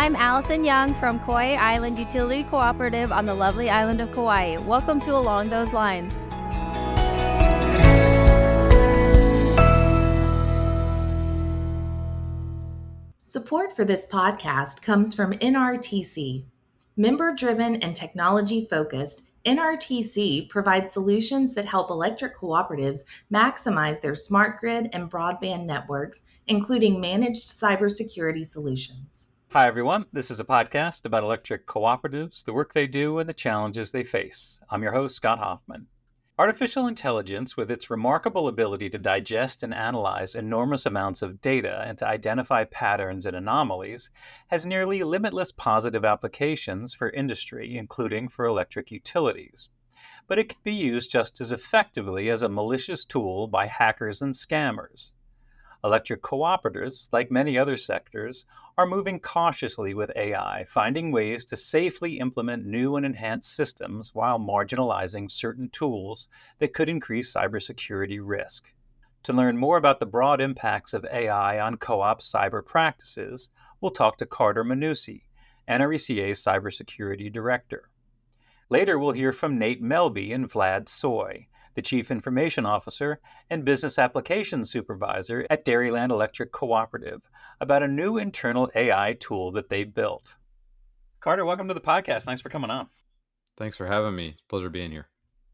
I'm Allison Young from Kauai Island Utility Cooperative on the lovely island of Kauai. Welcome to Along Those Lines. Support for this podcast comes from NRTC. Member-driven and technology-focused, NRTC provides solutions that help electric cooperatives maximize their smart grid and broadband networks, including managed cybersecurity solutions. Hi, everyone. This is a podcast about electric cooperatives, the work they do, and the challenges they face. I'm your host, Scott Hoffman. Artificial intelligence, with its remarkable ability to digest and analyze enormous amounts of data and to identify patterns and anomalies, has nearly limitless positive applications for industry, including for electric utilities. But it can be used just as effectively as a malicious tool by hackers and scammers. Electric cooperatives, like many other sectors, are moving cautiously with AI, finding ways to safely implement new and enhanced systems while marginalizing certain tools that could increase cybersecurity risk. To learn more about the broad impacts of AI on co-op cyber practices, we'll talk to Carter Manucy, NRECA's Cybersecurity Director. Later, we'll hear from Nate Melby and Vlad Tsoy, the Chief Information Officer and Business Applications Supervisor at Dairyland Electric Cooperative, about a new internal AI tool that they built. Carter, welcome to the podcast. Thanks for coming on. Thanks for having me. It's a pleasure being here.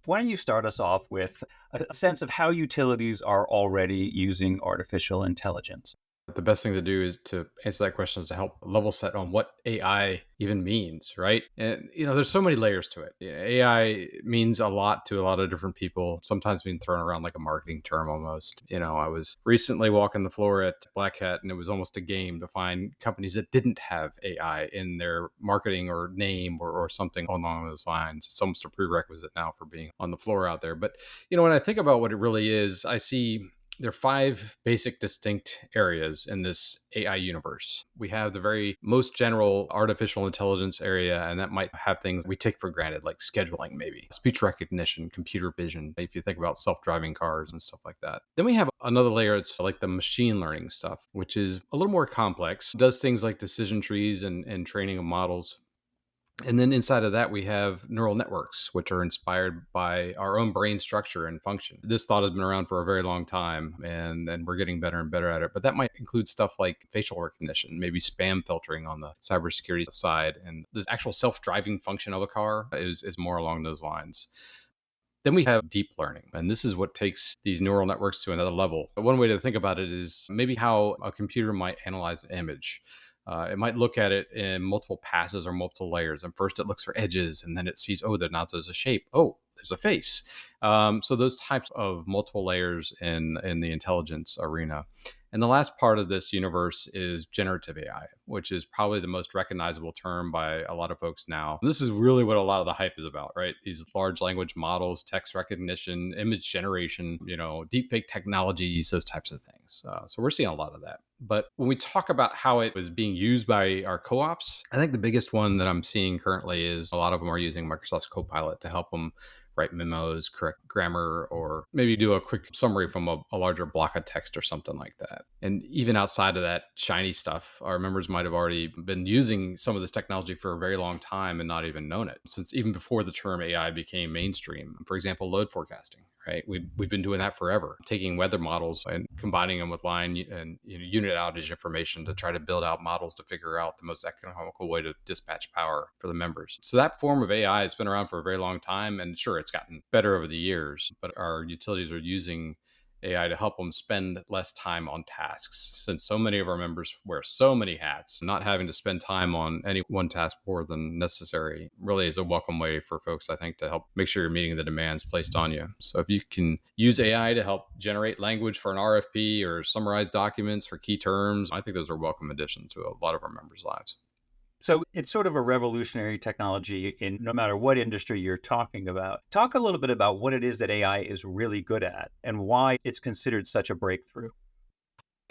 Why don't you start us off with a sense of how utilities are already using artificial intelligence? The best thing to do is to answer that question is to help level set on what AI even means, right? And, there's so many layers to it. AI means a lot to a lot of different people, sometimes being thrown around like a marketing term almost. I was recently walking the floor at Black Hat, and it was almost a game to find companies that didn't have AI in their marketing or name or something along those lines. It's almost a prerequisite now for being on the floor out there. But, when I think about what it really is, I see there are 5 basic distinct areas in this AI universe. We have the very most general artificial intelligence area, and that might have things we take for granted, like scheduling, maybe speech recognition, computer vision, if you think about self-driving cars and stuff like that. Then we have another layer, it's like the machine learning stuff, which is a little more complex, does things like decision trees and training of models. And then inside of that, we have neural networks, which are inspired by our own brain structure and function. This thought has been around for a very long time, and we're getting better and better at it. But that might include stuff like facial recognition, maybe spam filtering on the cybersecurity side. And the actual self-driving function of a car is more along those lines. Then we have deep learning, and this is what takes these neural networks to another level. One way to think about it is maybe how a computer might analyze an image. It might look at it in multiple passes or multiple layers. And first it looks for edges, and then it sees, now there's a shape. Oh, there's a face. So those types of multiple layers in the intelligence arena. And the last part of this universe is generative AI, which is probably the most recognizable term by a lot of folks now. This is really what a lot of the hype is about, right? These large language models, text recognition, image generation, deepfake technologies, those types of things. So we're seeing a lot of that. But when we talk about how it was being used by our co-ops, I think the biggest one that I'm seeing currently is a lot of them are using Microsoft's Copilot to help them write memos, correct grammar, or maybe do a quick summary from a larger block of text or something like that. And even outside of that shiny stuff, our members might have already been using some of this technology for a very long time and not even known it, since even before the term AI became mainstream. For example, load forecasting. Right, we've been doing that forever, taking weather models and combining them with line and unit outage information to try to build out models to figure out the most economical way to dispatch power for the members. So that form of AI has been around for a very long time, and sure, it's gotten better over the years, but our utilities are using AI to help them spend less time on tasks, since so many of our members wear so many hats. Not having to spend time on any one task more than necessary really is a welcome way for folks, I think, to help make sure you're meeting the demands placed on you. So if you can use AI to help generate language for an RFP or summarize documents for key terms, I think those are welcome additions to a lot of our members' lives. So it's sort of a revolutionary technology in no matter what industry you're talking about. Talk a little bit about what it is that AI is really good at and why it's considered such a breakthrough.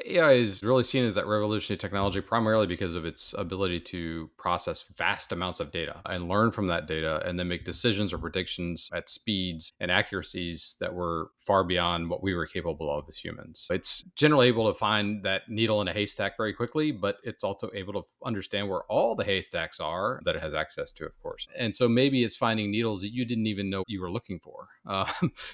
AI is really seen as that revolutionary technology primarily because of its ability to process vast amounts of data and learn from that data and then make decisions or predictions at speeds and accuracies that were far beyond what we were capable of as humans. It's generally able to find that needle in a haystack very quickly, but it's also able to understand where all the haystacks are that it has access to, of course. And so maybe it's finding needles that you didn't even know you were looking for.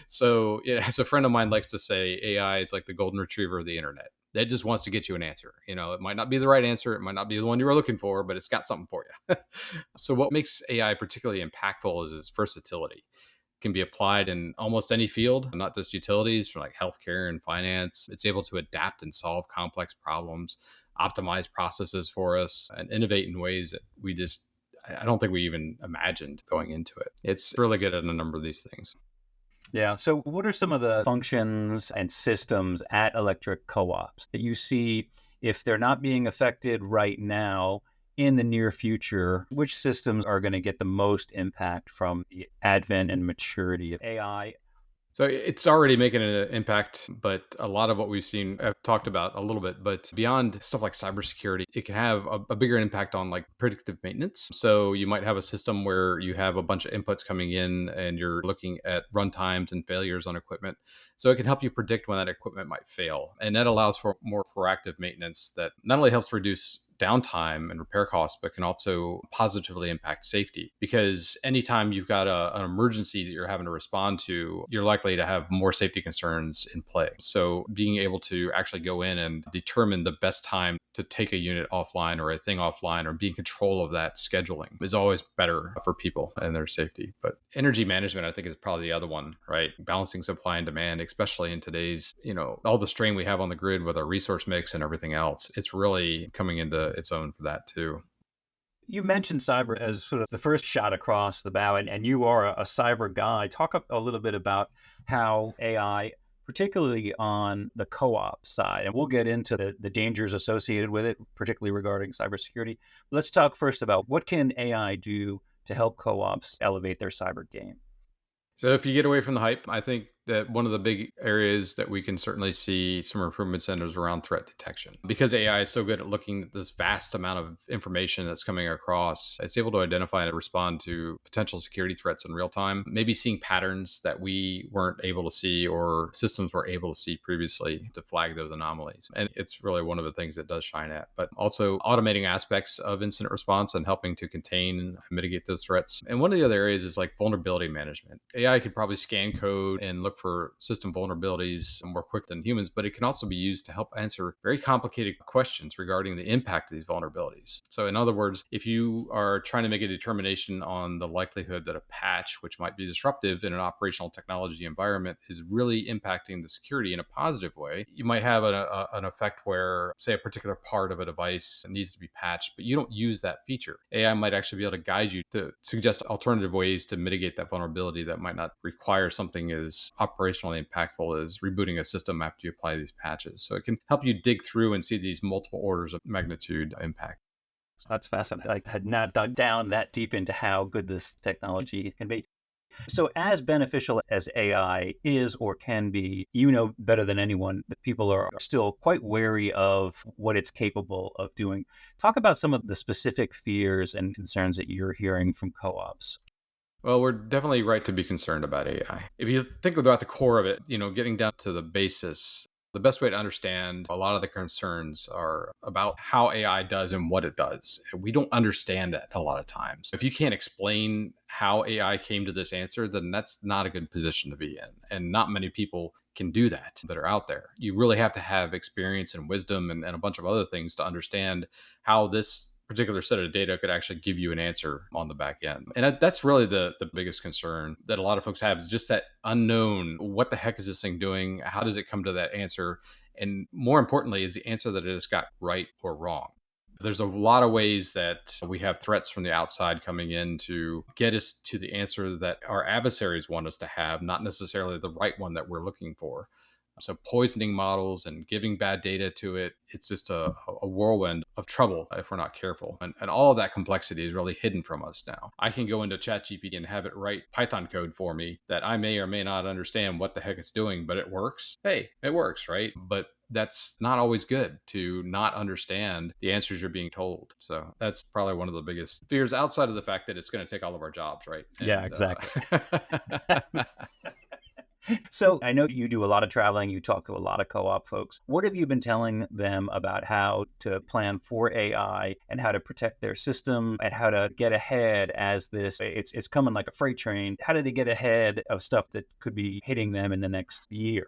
So, yeah, as a friend of mine likes to say, AI is like the golden retriever of the internet. It just wants to get you an answer. It might not be the right answer. It might not be the one you were looking for, but it's got something for you. So what makes AI particularly impactful is its versatility. It can be applied in almost any field, not just utilities, for like healthcare and finance. It's able to adapt and solve complex problems, optimize processes for us, and innovate in ways that I don't think we even imagined going into it. It's really good at a number of these things. Yeah. So, what are some of the functions and systems at electric co ops that you see if they're not being affected right now in the near future? Which systems are going to get the most impact from the advent and maturity of AI? So it's already making an impact, but a lot of what we've seen, I've talked about a little bit, but beyond stuff like cybersecurity, it can have a bigger impact on like predictive maintenance. So you might have a system where you have a bunch of inputs coming in and you're looking at runtimes and failures on equipment. So it can help you predict when that equipment might fail. And that allows for more proactive maintenance that not only helps reduce downtime and repair costs, but can also positively impact safety. Because anytime you've got an emergency that you're having to respond to, you're likely to have more safety concerns in play. So being able to actually go in and determine the best time to take a unit offline or a thing offline or be in control of that scheduling is always better for people and their safety. But energy management, I think, is probably the other one, right? Balancing supply and demand, especially in today's, all the strain we have on the grid with our resource mix and everything else. It's really coming into its own for that too. You mentioned cyber as sort of the first shot across the bow, and you are a cyber guy. Talk a little bit about how AI, particularly on the co-op side, and we'll get into the dangers associated with it, particularly regarding cybersecurity. Let's talk first about what can AI do to help co-ops elevate their cyber game. So if you get away from the hype, I think that one of the big areas that we can certainly see some improvements in is around threat detection. Because AI is so good at looking at this vast amount of information that's coming across, it's able to identify and respond to potential security threats in real time, maybe seeing patterns that we weren't able to see or systems were able to see previously to flag those anomalies. And it's really one of the things it does shine at. But also automating aspects of incident response and helping to contain and mitigate those threats. And one of the other areas is like vulnerability management. AI could probably scan code and look for system vulnerabilities more quick than humans, but it can also be used to help answer very complicated questions regarding the impact of these vulnerabilities. So in other words, if you are trying to make a determination on the likelihood that a patch, which might be disruptive in an operational technology environment, is really impacting the security in a positive way, you might have an effect where, say, a particular part of a device needs to be patched, but you don't use that feature. AI might actually be able to guide you to suggest alternative ways to mitigate that vulnerability that might not require something as operationally impactful as rebooting a system after you apply these patches. So it can help you dig through and see these multiple orders of magnitude impact. That's fascinating. I had not dug down that deep into how good this technology can be. So, as beneficial as AI is or can be, you know better than anyone that people are still quite wary of what it's capable of doing. Talk about some of the specific fears and concerns that you're hearing from co ops. Well, we're definitely right to be concerned about AI. If you think about the core of it, getting down to the basis, the best way to understand a lot of the concerns are about how AI does and what it does. We don't understand that a lot of times. If you can't explain how AI came to this answer, then that's not a good position to be in. And not many people can do that are out there. You really have to have experience and wisdom and a bunch of other things to understand how this particular set of data could actually give you an answer on the back end. And that's really the biggest concern that a lot of folks have is just that unknown. What the heck is this thing doing? How does it come to that answer? And more importantly, is the answer that it has got right or wrong? There's a lot of ways that we have threats from the outside coming in to get us to the answer that our adversaries want us to have, not necessarily the right one that we're looking for. So poisoning models and giving bad data to it, it's just a whirlwind of trouble if we're not careful. And all of that complexity is really hidden from us now. I can go into ChatGPT and have it write Python code for me that I may or may not understand what the heck it's doing, but it works. Hey, it works, right? But that's not always good to not understand the answers you're being told. So that's probably one of the biggest fears outside of the fact that it's going to take all of our jobs, right? Yeah, exactly. So I know you do a lot of traveling. You talk to a lot of co-op folks. What have you been telling them about how to plan for AI and how to protect their system and how to get ahead as it's coming like a freight train? How do they get ahead of stuff that could be hitting them in the next year?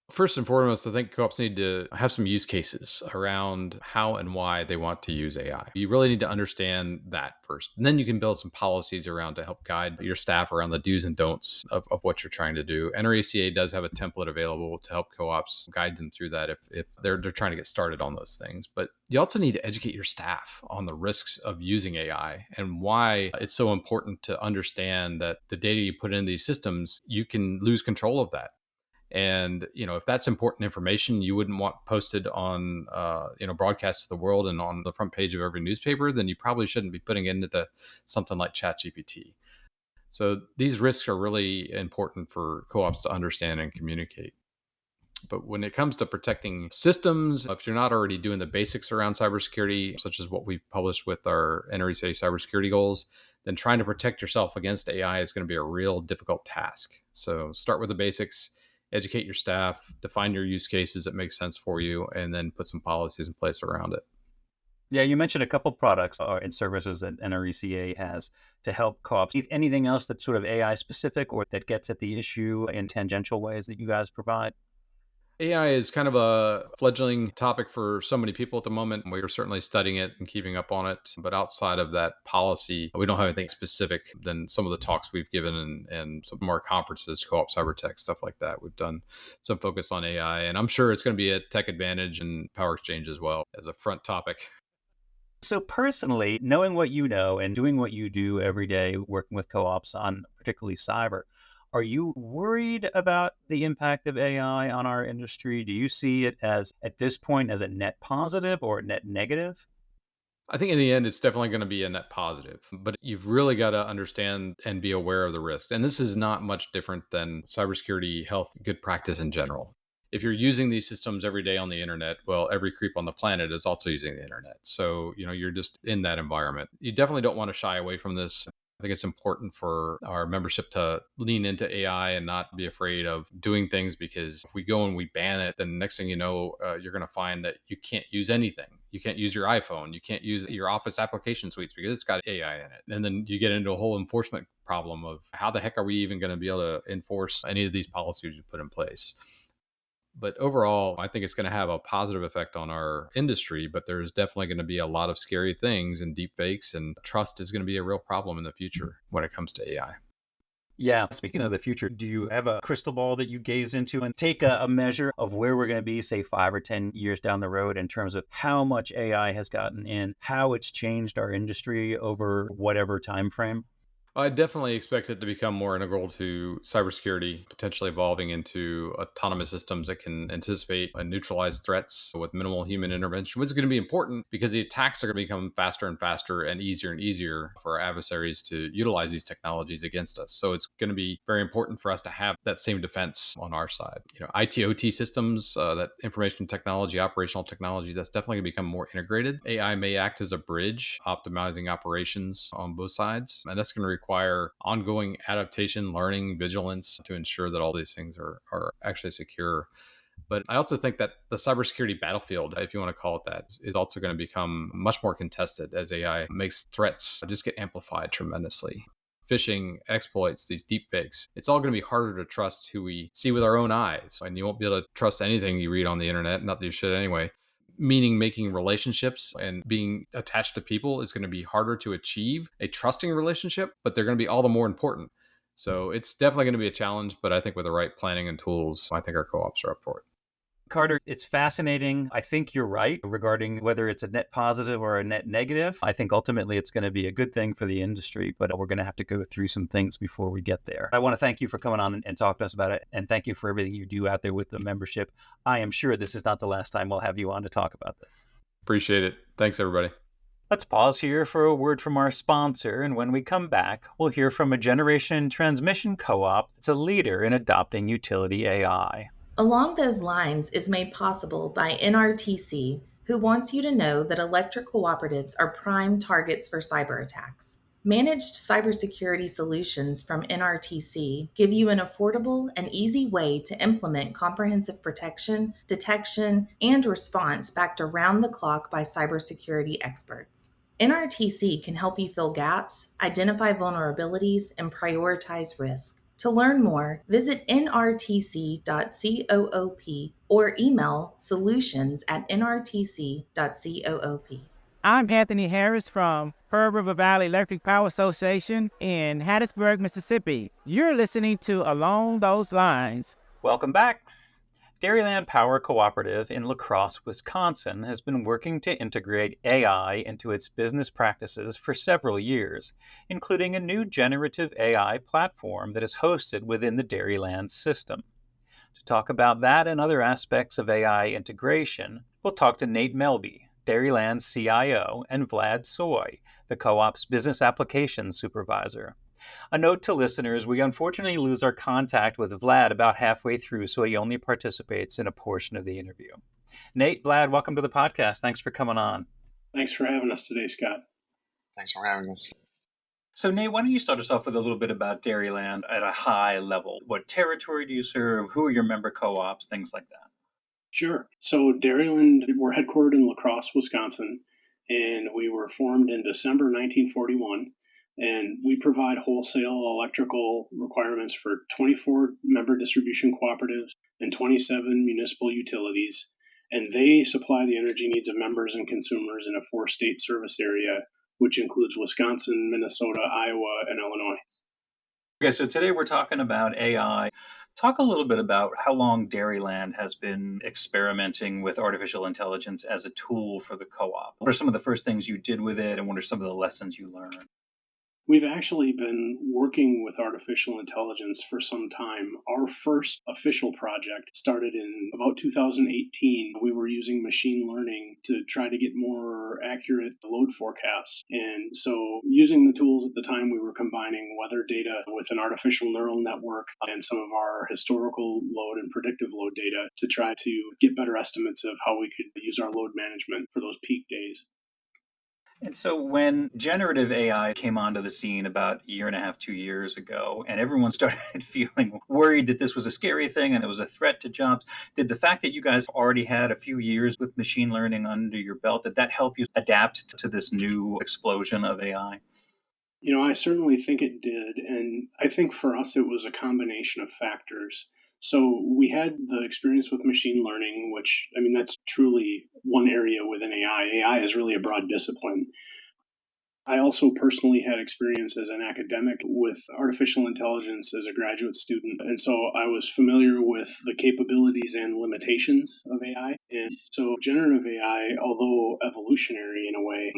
First and foremost, I think co-ops need to have some use cases around how and why they want to use AI. You really need to understand that first. And then you can build some policies around to help guide your staff around the do's and don'ts of what you're trying to do. NRECA does have a template available to help co-ops guide them through that if they're trying to get started on those things. But you also need to educate your staff on the risks of using AI and why it's so important to understand that the data you put in these systems, you can lose control of that. And if that's important information you wouldn't want posted on broadcast to the world and on the front page of every newspaper, then you probably shouldn't be putting it into something like ChatGPT. So these risks are really important for co-ops to understand and communicate. But when it comes to protecting systems, if you're not already doing the basics around cybersecurity, such as what we've published with our NRECA cybersecurity goals, then trying to protect yourself against AI is going to be a real difficult task. So start with the basics, educate your staff, define your use cases that make sense for you, and then put some policies in place around it. Yeah, you mentioned a couple products and services that NRECA has to help co-ops. Anything else that's sort of AI specific or that gets at the issue in tangential ways that you guys provide? AI is kind of a fledgling topic for so many people at the moment. We're certainly studying it and keeping up on it. But outside of that policy, we don't have anything specific than some of the talks we've given and some more conferences, co-op cyber tech, stuff like that. We've done some focus on AI, and I'm sure it's going to be at Tech Advantage and Power Exchange as well as a front topic. So personally, knowing what you know and doing what you do every day, working with co-ops on particularly cyber, are you worried about the impact of AI on our industry? Do you see it as, at this point, as a net positive or a net negative? I think in the end, it's definitely going to be a net positive, but you've really got to understand and be aware of the risks. And this is not much different than cybersecurity, health, good practice in general. If you're using these systems every day on the internet, well, every creep on the planet is also using the internet. So, you're just in that environment. You definitely don't want to shy away from this. I think it's important for our membership to lean into AI and not be afraid of doing things, because if we go and we ban it, then next thing you know, you're going to find that you can't use anything. You can't use your iPhone. You can't use your Office application suites because it's got AI in it. And then you get into a whole enforcement problem of how the heck are we even going to be able to enforce any of these policies you put in place? But overall, I think it's going to have a positive effect on our industry, but there's definitely going to be a lot of scary things and deep fakes, and trust is going to be a real problem in the future when it comes to AI. Yeah. Speaking of the future, do you have a crystal ball that you gaze into and take a measure of where we're going to be, say, 5 or 10 years down the road in terms of how much AI has gotten in, how it's changed our industry over whatever time frame? I definitely expect it to become more integral to cybersecurity, potentially evolving into autonomous systems that can anticipate and neutralize threats with minimal human intervention, which is going to be important because the attacks are going to become faster and faster and easier for our adversaries to utilize these technologies against us. So it's going to be very important for us to have that same defense on our side. IT/OT systems, that information technology, operational technology, that's definitely going to become more integrated. AI may act as a bridge, optimizing operations on both sides, and that's going to require ongoing adaptation, learning, vigilance to ensure that all these things are actually secure. But I also think that the cybersecurity battlefield, if you want to call it that, is also going to become much more contested as AI makes threats just get amplified tremendously. Phishing, exploits, these deep fakes, it's all going to be harder to trust who we see with our own eyes. And you won't be able to trust anything you read on the internet, not that you should anyway. Meaning making relationships and being attached to people is going to be harder to achieve a trusting relationship, but they're going to be all the more important. So it's definitely going to be a challenge, but I think with the right planning and tools, I think our co-ops are up for it. Carter, it's fascinating. I think you're right regarding whether it's a net positive or a net negative. I think ultimately it's going to be a good thing for the industry, but we're going to have to go through some things before we get there. I want to thank you for coming on and talking to us about it. And thank you for everything you do out there with the membership. I am sure this is not the last time we'll have you on to talk about this. Appreciate it. Thanks, everybody. Let's pause here for a word from our sponsor, and when we come back, we'll hear from a generation transmission co-op that's a leader in adopting utility AI. Along those lines is made possible by NRTC, who wants you to know that electric cooperatives are prime targets for cyber attacks. Managed cybersecurity solutions from NRTC give you an affordable and easy way to implement comprehensive protection, detection, and response backed around the clock by cybersecurity experts. NRTC can help you fill gaps, identify vulnerabilities, and prioritize risk. To learn more, visit nrtc.coop or email solutions@nrtc.coop. I'm Anthony Harris from Pearl River Valley Electric Power Association in Hattiesburg, Mississippi. You're listening to Along Those Lines. Welcome back. Dairyland Power Cooperative in La Crosse, Wisconsin has been working to integrate AI into its business practices for several years, including a new generative AI platform that is hosted within the Dairyland system. To talk about that and other aspects of AI integration, we'll talk to Nate Melby, Dairyland's CIO, and Vlad Tsoy, the co-op's business applications supervisor. A note to listeners, we unfortunately lose our contact with Vlad about halfway through, so he only participates in a portion of the interview. Nate, Vlad, welcome to the podcast. Thanks for coming on. Thanks for having us today, Scott. Thanks for having us. So, Nate, why don't you start us off with a little bit about Dairyland at a high level? What territory do you serve? Who are your member co-ops? Things like that. Sure. So Dairyland, we're headquartered in La Crosse, Wisconsin, and we were formed in December 1941. And we provide wholesale electrical requirements for 24 member distribution cooperatives and 27 municipal utilities. And they supply the energy needs of members and consumers in a 4-state service area, which includes Wisconsin, Minnesota, Iowa, and Illinois. Okay, so today we're talking about AI. Talk a little bit about how long Dairyland has been experimenting with artificial intelligence as a tool for the co-op. What are some of the first things you did with it, and what are some of the lessons you learned? We've actually been working with artificial intelligence for some time. Our first official project started in about 2018. We were using machine learning to try to get more accurate load forecasts. And so, using the tools at the time, we were combining weather data with an artificial neural network and some of our historical load and predictive load data to try to get better estimates of how we could use our load management for those peak days. And so when generative AI came onto the scene about a year and a half, 2 years ago, and everyone started feeling worried that this was a scary thing and it was a threat to jobs, did the fact that you guys already had a few years with machine learning under your belt, did that help you adapt to this new explosion of AI? I certainly think it did. And I think for us, it was a combination of factors. So we had the experience with machine learning, which, that's truly one area within AI. AI is really a broad discipline. I also personally had experience as an academic with artificial intelligence as a graduate student. And so I was familiar with the capabilities and limitations of AI. And so generative AI, although evolutionary in a way,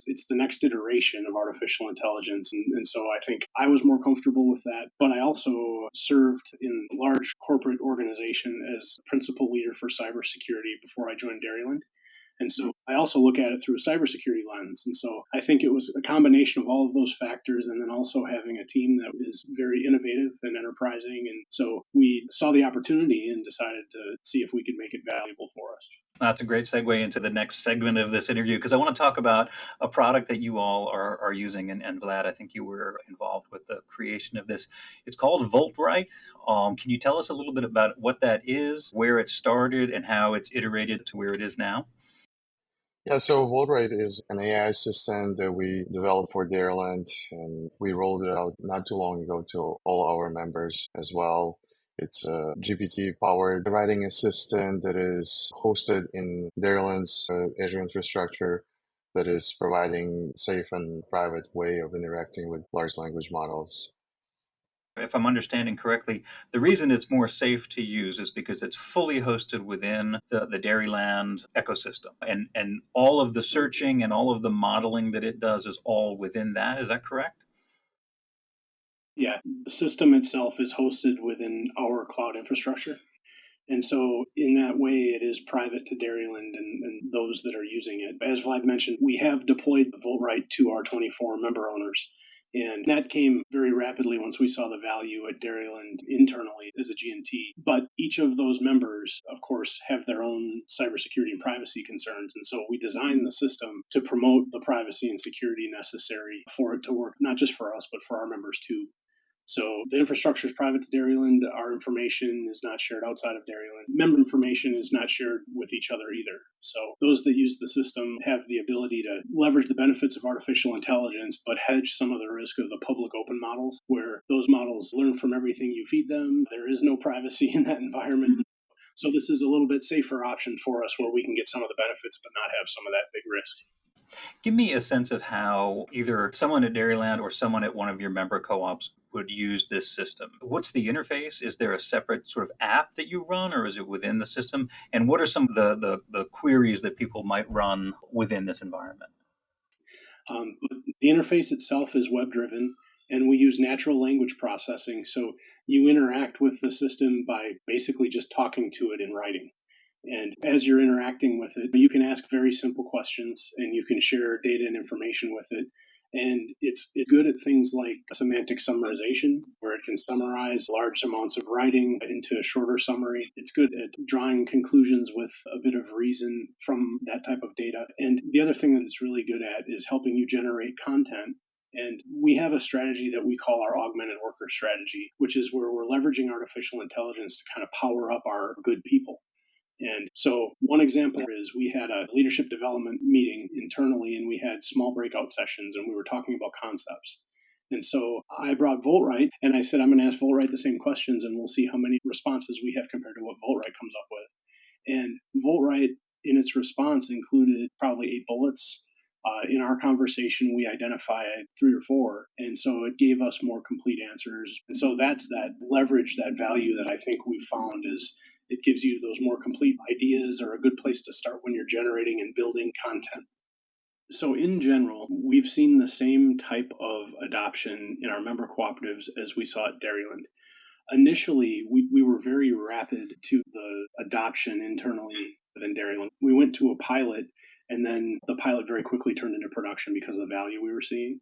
it's the next iteration of artificial intelligence. And so I think I was more comfortable with that. But I also served in a large corporate organization as principal leader for cybersecurity before I joined Dairyland. And so I also look at it through a cybersecurity lens. And so I think it was a combination of all of those factors, and then also having a team that is very innovative and enterprising. And so we saw the opportunity and decided to see if we could make it valuable for us. That's a great segue into the next segment of this interview, because I want to talk about a product that you all are using. And Vlad, I think you were involved with the creation of this. It's called VoltRite. Can you tell us a little bit about what that is, where it started, and how it's iterated to where it is now? Yeah, so VoltRite is an AI assistant that we developed for Dairyland, and we rolled it out not too long ago to all our members as well. It's a GPT-powered writing assistant that is hosted in Dairyland's Azure infrastructure that is providing safe and private way of interacting with large language models. If I'm understanding correctly, the reason it's more safe to use is because it's fully hosted within the Dairyland ecosystem. And all of the searching and all of the modeling that it does is all within that. Is that correct? Yeah, the system itself is hosted within our cloud infrastructure. And so, in that way, it is private to Dairyland and those that are using it. As Vlad mentioned, we have deployed the VoltRite to our 24 member owners. And that came very rapidly once we saw the value at Dairyland internally as a G&T. But each of those members, of course, have their own cybersecurity and privacy concerns. And so we designed the system to promote the privacy and security necessary for it to work, not just for us, but for our members too. So the infrastructure is private to Dairyland. Our information is not shared outside of Dairyland. Member information is not shared with each other either. So those that use the system have the ability to leverage the benefits of artificial intelligence, but hedge some of the risk of the public open models, where those models learn from everything you feed them. There is no privacy in that environment. So this is a little bit safer option for us where we can get some of the benefits, but not have some of that big risk. Give me a sense of how either someone at Dairyland or someone at one of your member co-ops would use this system. What's the interface? Is there a separate sort of app that you run, or is it within the system? And what are some of the queries that people might run within this environment? The interface itself is web driven, and we use natural language processing. So you interact with the system by basically just talking to it in writing. And as you're interacting with it, you can ask very simple questions and you can share data and information with it. And it's good at things like semantic summarization, where it can summarize large amounts of writing into a shorter summary. It's good at drawing conclusions with a bit of reason from that type of data. And the other thing that it's really good at is helping you generate content. And we have a strategy that we call our augmented worker strategy, which is where we're leveraging artificial intelligence to kind of power up our good people. And so, one example is we had a leadership development meeting internally, and we had small breakout sessions, and we were talking about concepts. And so, I brought VoltRite, and I said, I'm going to ask VoltRite the same questions, and we'll see how many responses we have compared to what VoltRite comes up with. And VoltRite, in its response, included probably 8 bullets. In our conversation, we identified 3 or 4, and so it gave us more complete answers. And so that's that leverage, that value that I think we've found is it gives you those more complete ideas or a good place to start when you're generating and building content. So, in general, we've seen the same type of adoption in our member cooperatives as we saw at Dairyland. Initially, we were very rapid to the adoption internally within Dairyland. We went to a pilot, and then the pilot very quickly turned into production because of the value we were seeing.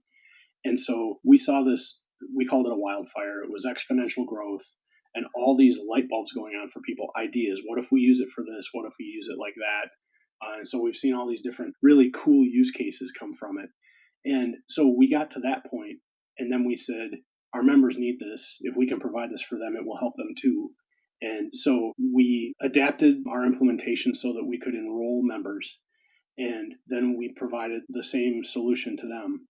And so we saw this, we called it a wildfire. It was exponential growth and all these light bulbs going on for people, ideas. What if we use it for this? What if we use it like that? And so we've seen all these different really cool use cases come from it. And so we got to that point, and then we said, our members need this. If we can provide this for them, it will help them too. And so we adapted our implementation so that we could enroll members, and then we provided the same solution to them.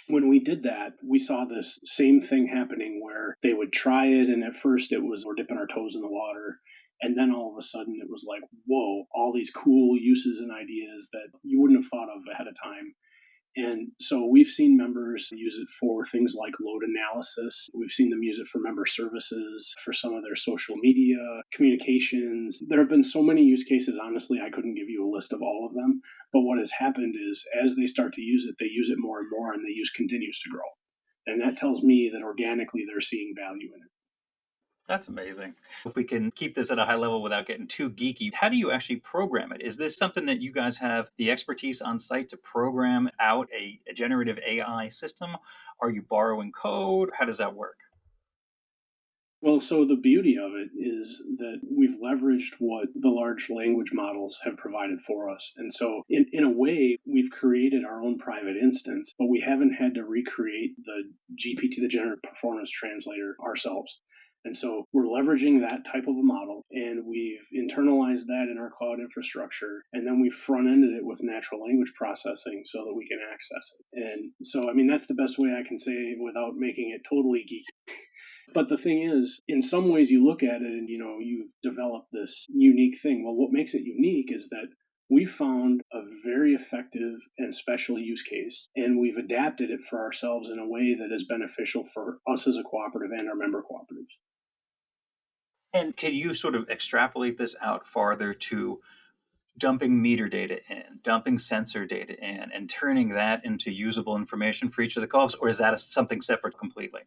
When we did that, we saw this same thing happening where they would try it, and at first it was we're dipping our toes in the water. And then all of a sudden it was like, whoa, all these cool uses and ideas that you wouldn't have thought of ahead of time. And so we've seen members use it for things like load analysis. We've seen them use it for member services, for some of their social media communications. There have been so many use cases, honestly, I couldn't give you a list of all of them. But what has happened is as they start to use it, they use it more and more, and the use continues to grow. And that tells me that organically they're seeing value in it. That's amazing. If we can keep this at a high level without getting too geeky, how do you actually program it? Is this something that you guys have the expertise on site to program out a generative AI system? Are you borrowing code? How does that work? Well, so the beauty of it is that we've leveraged what the large language models have provided for us. And so, in a way, we've created our own private instance, but we haven't had to recreate the GPT, the Generative Performance Translator, ourselves. And so we're leveraging that type of a model, and we've internalized that in our cloud infrastructure, and then we front ended it with natural language processing so that we can access it. And so, I mean, that's the best way I can say it without making it totally geeky. But the thing is, in some ways, you look at it and you've developed this unique thing. Well, what makes it unique is that We found a very effective and special use case, and we've adapted it for ourselves in a way that is beneficial for us as a cooperative and our member cooperatives. And can you sort of extrapolate this out farther to dumping meter data in, dumping sensor data in, and turning that into usable information for each of the co-ops, or is that something separate completely?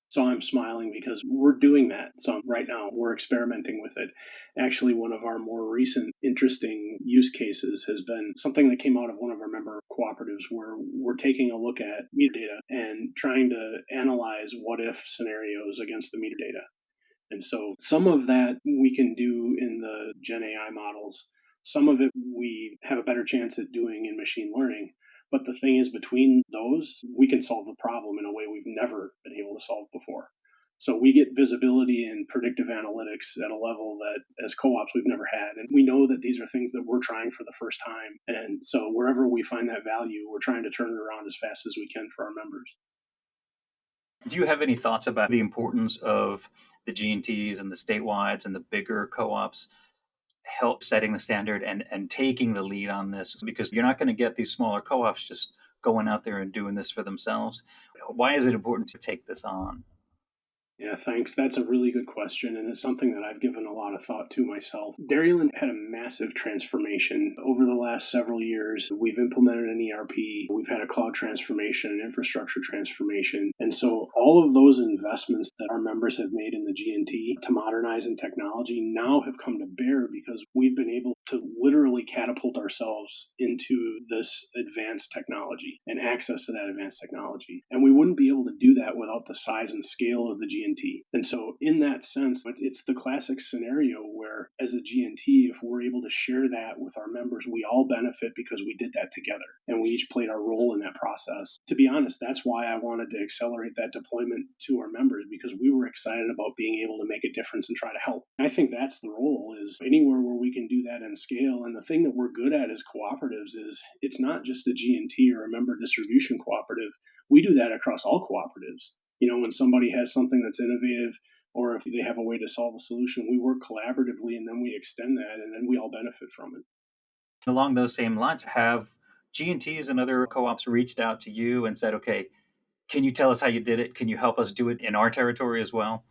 So I'm smiling because we're doing that some right now. We're experimenting with it. Actually, one of our more recent interesting use cases has been something that came out of one of our member cooperatives where we're taking a look at meter data and trying to analyze what if scenarios against the meter data. And so some of that we can do in the Gen AI models. Some of it we have a better chance at doing in machine learning. But the thing is, between those, we can solve the problem in a way we've never been able to solve before. So we get visibility and predictive analytics at a level that as co-ops we've never had. And we know that these are things that we're trying for the first time. And so wherever we find that value, we're trying to turn it around as fast as we can for our members. Do you have any thoughts about the importance of the G&Ts and the statewides and the bigger co-ops help setting the standard and taking the lead on this? Because you're not going to get these smaller co-ops just going out there and doing this for themselves. Why is it important to take this on? Yeah, thanks. That's a really good question, and it's something that I've given a lot of thought to myself. Dairyland had a massive transformation over the last several years. We've implemented an ERP, we've had a cloud transformation, an infrastructure transformation, and so all of those investments that our members have made in the G&T to modernize in technology now have come to bear because we've been able to literally catapult ourselves into this advanced technology and access to that advanced technology. And we wouldn't be able to do that without the size and scale of the G&T. And so in that sense, it's the classic scenario where as a G&T, if we're able to share that with our members, we all benefit because we did that together and we each played our role in that process. To be honest, that's why I wanted to accelerate that deployment to our members, because we were excited about being able to make a difference and try to help. I think that's the role, is anywhere where we can do that and scale. And the thing that we're good at as cooperatives is it's not just a G&T or a member distribution cooperative. We do that across all cooperatives. When somebody has something that's innovative or if they have a way to solve a solution, we work collaboratively and then we extend that and then we all benefit from it. Along those same lines, have G&Ts and other co-ops reached out to you and said, okay, can you tell us how you did it? Can you help us do it in our territory as well?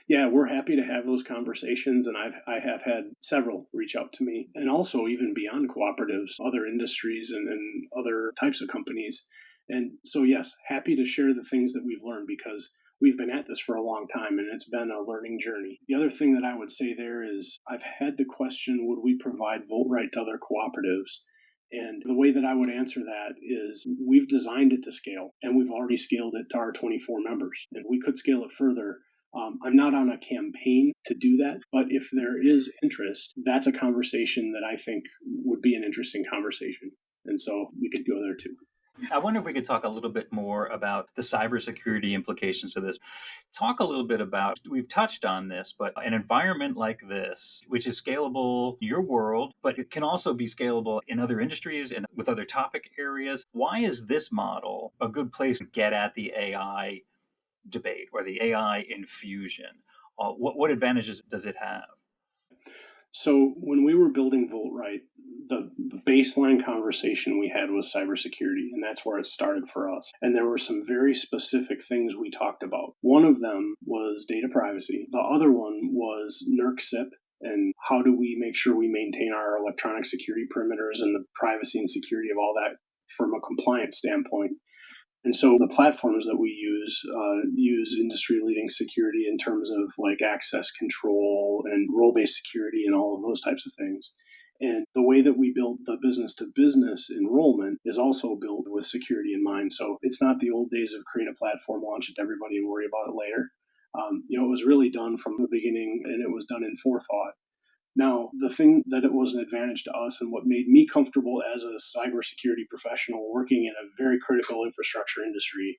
Yeah, we're happy to have those conversations, and I have had several reach out to me, and also even beyond cooperatives, other industries and other types of companies. And so, yes, happy to share the things that we've learned because we've been at this for a long time and it's been a learning journey. The other thing that I would say there is I've had the question, would we provide vote right to other cooperatives? And the way that I would answer that is we've designed it to scale, and we've already scaled it to our 24 members, and we could scale it further. I'm not on a campaign to do that, but if there is interest, that's a conversation that I think would be an interesting conversation. And so we could go there too. I wonder if we could talk a little bit more about the cybersecurity implications of this. Talk a little bit about, we've touched on this, but an environment like this, which is scalable in your world, but it can also be scalable in other industries and with other topic areas. Why is this model a good place to get at the AI debate or the AI infusion? What advantages does it have? So when we were building VoltRight, the baseline conversation we had was cybersecurity, and that's where it started for us. And there were some very specific things we talked about. One of them was data privacy. The other one was NRECA, and how do we make sure we maintain our electronic security perimeters and the privacy and security of all that from a compliance standpoint. And so the platforms that we use industry-leading security in terms of like access control and role-based security and all of those types of things. And the way that we build the business-to-business enrollment is also built with security in mind. So it's not the old days of create a platform, launch it to everybody, and worry about it later. It was really done from the beginning, and it was done in forethought. Now, the thing that it was an advantage to us and what made me comfortable as a cybersecurity professional working in a very critical infrastructure industry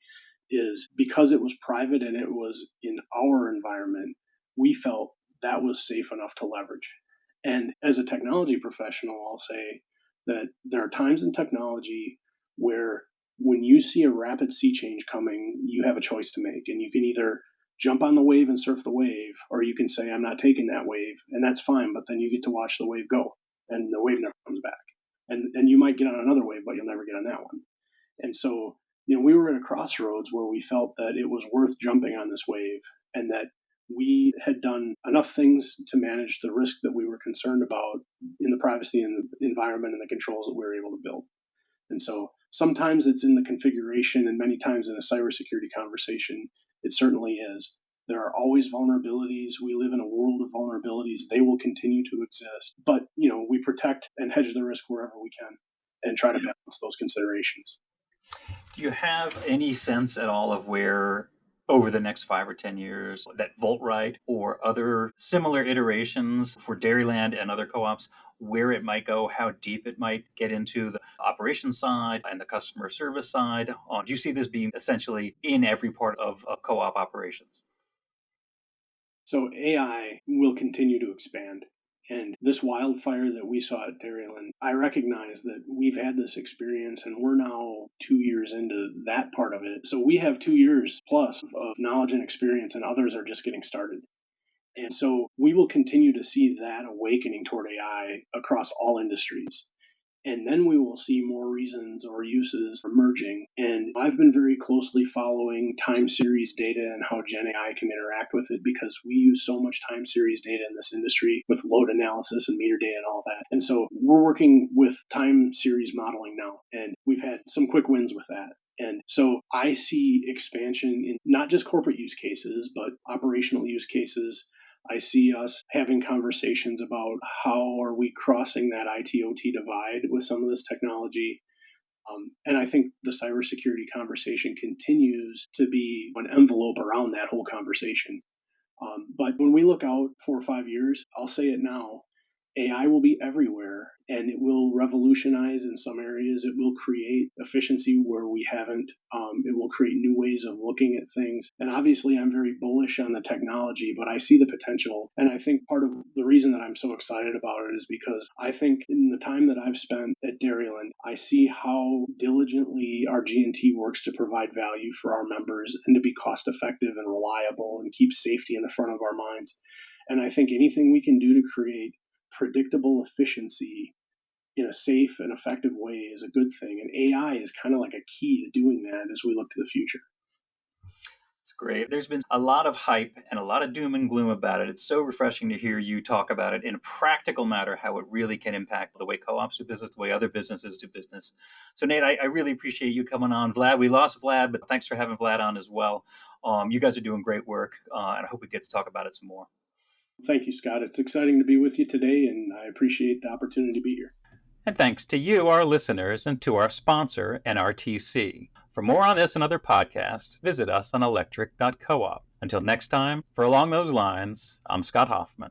is because it was private and it was in our environment, we felt that was safe enough to leverage. And as a technology professional, I'll say that there are times in technology where when you see a rapid sea change coming, you have a choice to make, and you can either jump on the wave and surf the wave, or you can say, I'm not taking that wave, and that's fine, but then you get to watch the wave go. and the wave never comes back. And you might get on another wave, but you'll never get on that one. And so, we were at a crossroads where we felt that it was worth jumping on this wave, and that we had done enough things to manage the risk that we were concerned about in the privacy and the environment and the controls that we were able to build. And so sometimes it's in the configuration, and many times in a cybersecurity conversation, it certainly is. There are always vulnerabilities. We live in a world of vulnerabilities. They will continue to exist. But, we protect and hedge the risk wherever we can and try to balance those considerations. Do you have any sense at all of where, over the next 5 or 10 years, that VoltRite or other similar iterations for Dairyland and other co-ops, where it might go, how deep it might get into the operations side and the customer service side? Do you see this being essentially in every part of co-op operations? So AI will continue to expand. And this wildfire that we saw at Dairyland, I recognize that we've had this experience and we're now 2 years into that part of it. So we have 2 years plus of knowledge and experience, and others are just getting started. And so we will continue to see that awakening toward AI across all industries. And then we will see more reasons or uses emerging. And I've been very closely following time series data and how Gen AI can interact with it, because we use so much time series data in this industry with load analysis and meter data and all that. And so we're working with time series modeling now, and we've had some quick wins with that. And so I see expansion in not just corporate use cases, but operational use cases. I see us having conversations about how are we crossing that IT-OT divide with some of this technology. And I think the cybersecurity conversation continues to be an envelope around that whole conversation. But when we look out 4 or 5 years, I'll say it now, AI will be everywhere, and it will revolutionize in some areas. It will create efficiency where we haven't. It will create new ways of looking at things. And obviously, I'm very bullish on the technology, but I see the potential. And I think part of the reason that I'm so excited about it is because I think in the time that I've spent at Dairyland, I see how diligently our G&T works to provide value for our members and to be cost effective and reliable and keep safety in the front of our minds. And I think anything we can do to create predictable efficiency in a safe and effective way is a good thing. And AI is kind of like a key to doing that as we look to the future. It's great. There's been a lot of hype and a lot of doom and gloom about it. It's so refreshing to hear you talk about it in a practical matter, how it really can impact the way co-ops do business, the way other businesses do business. So Nate, I really appreciate you coming on. Vlad, we lost Vlad, but thanks for having Vlad on as well. You guys are doing great work, and I hope we get to talk about it some more. Thank you, Scott. It's exciting to be with you today, and I appreciate the opportunity to be here. And thanks to you, our listeners, and to our sponsor, NRTC. For more on this and other podcasts, visit us on electric.coop. Until next time, for Along Those Lines, I'm Scott Hoffman.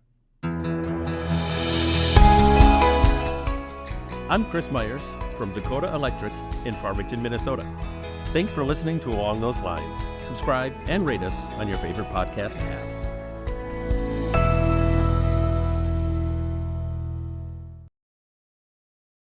I'm Chris Myers from Dakota Electric in Farmington, Minnesota. Thanks for listening to Along Those Lines. Subscribe and rate us on your favorite podcast app.